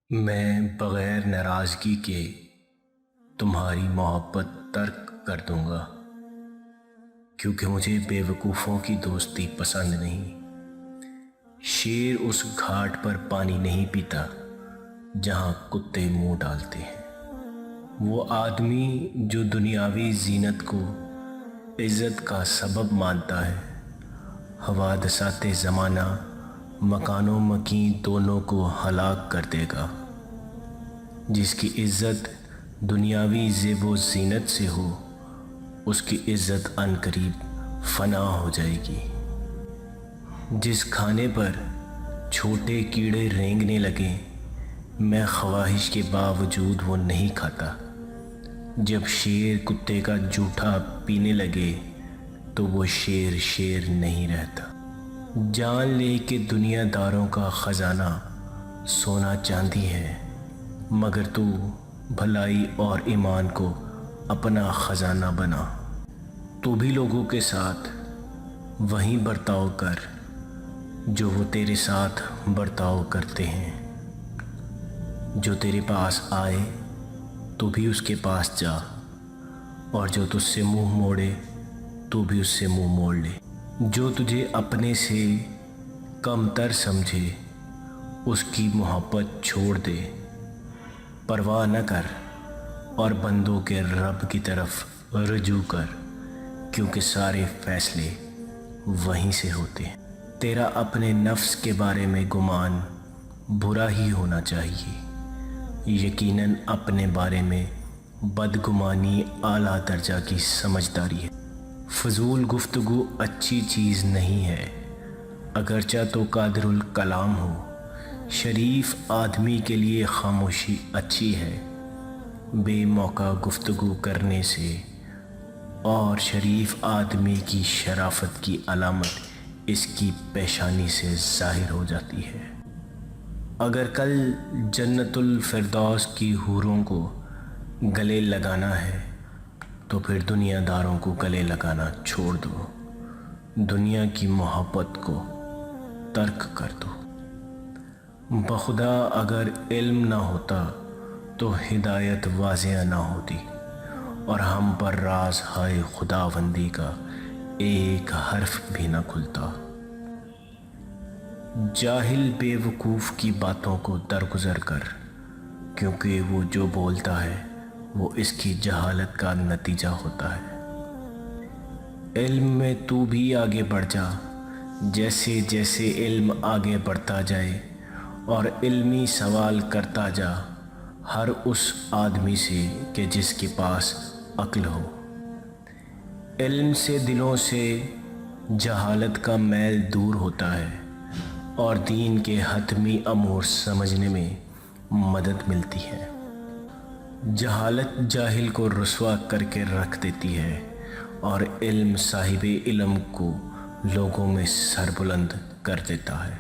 میں بغیر ناراضگی کے تمہاری محبت ترک کر دوں گا، کیونکہ مجھے بے وقوفوں کی دوستی پسند نہیں۔ شیر اس گھاٹ پر پانی نہیں پیتا جہاں کتے منہ ڈالتے ہیں۔ وہ آدمی جو دنیاوی زینت کو عزت کا سبب مانتا ہے، حوادثات زمانہ مکان و مکین دونوں کو ہلاک کر دے گا۔ جس کی عزت دنیاوی زیب و زینت سے ہو، اس کی عزت عن قریب فنا ہو جائے گی۔ جس کھانے پر چھوٹے کیڑے رینگنے لگیں، میں خواہش کے باوجود وہ نہیں کھاتا۔ جب شیر کتے کا جوٹھا پینے لگے تو وہ شیر نہیں رہتا۔ جان لے کہ دنیا داروں کا خزانہ سونا چاندی ہے، مگر تو بھلائی اور ایمان کو اپنا خزانہ بنا۔ تو بھی لوگوں کے ساتھ وہیں برتاؤ کر جو وہ تیرے ساتھ برتاؤ کرتے ہیں۔ جو تیرے پاس آئے تو بھی اس کے پاس جا، اور جو تجھ سے منہ موڑے تو بھی اس سے منہ موڑ لے۔ جو تجھے اپنے سے کم تر سمجھے، اس کی محبت چھوڑ دے۔ پرواہ نہ کر اور بندوں کے رب کی طرف رجوع کر، کیونکہ سارے فیصلے وہیں سے ہوتے ہیں۔ تیرا اپنے نفس کے بارے میں گمان برا ہی ہونا چاہیے، یقیناً اپنے بارے میں بدگمانی اعلیٰ درجہ کی سمجھداری ہے۔ فضول گفتگو اچھی چیز نہیں ہے، اگرچہ تو قادر الکلام ہو۔ شریف آدمی کے لیے خاموشی اچھی ہے، بے موقع گفتگو کرنے سے، اور شریف آدمی کی شرافت کی علامت اس کی پیشانی سے ظاہر ہو جاتی ہے۔ اگر کل جنت الفردوس کی حوروں کو گلے لگانا ہے تو پھر دنیا داروں کو گلے لگانا چھوڑ دو، دنیا کی محبت کو ترک کر دو۔ بخدا اگر علم نہ ہوتا تو ہدایت واضح نہ ہوتی، اور ہم پر راز ہائے خداوندی کا ایک حرف بھی نہ کھلتا۔ جاہل بے وقوف کی باتوں کو درگزر کر، کیونکہ وہ جو بولتا ہے وہ اس کی جہالت کا نتیجہ ہوتا ہے۔ علم میں تو بھی آگے بڑھ جا، جیسے جیسے علم آگے بڑھتا جائے، اور علمی سوال کرتا جا ہر اس آدمی سے کہ جس کے پاس عقل ہو۔ علم سے دلوں سے جہالت کا میل دور ہوتا ہے، اور دین کے حتمی امور سمجھنے میں مدد ملتی ہے۔ جہالت جاہل کو رسوا کر کے رکھ دیتی ہے، اور علم صاحب علم کو لوگوں میں سربلند کر دیتا ہے۔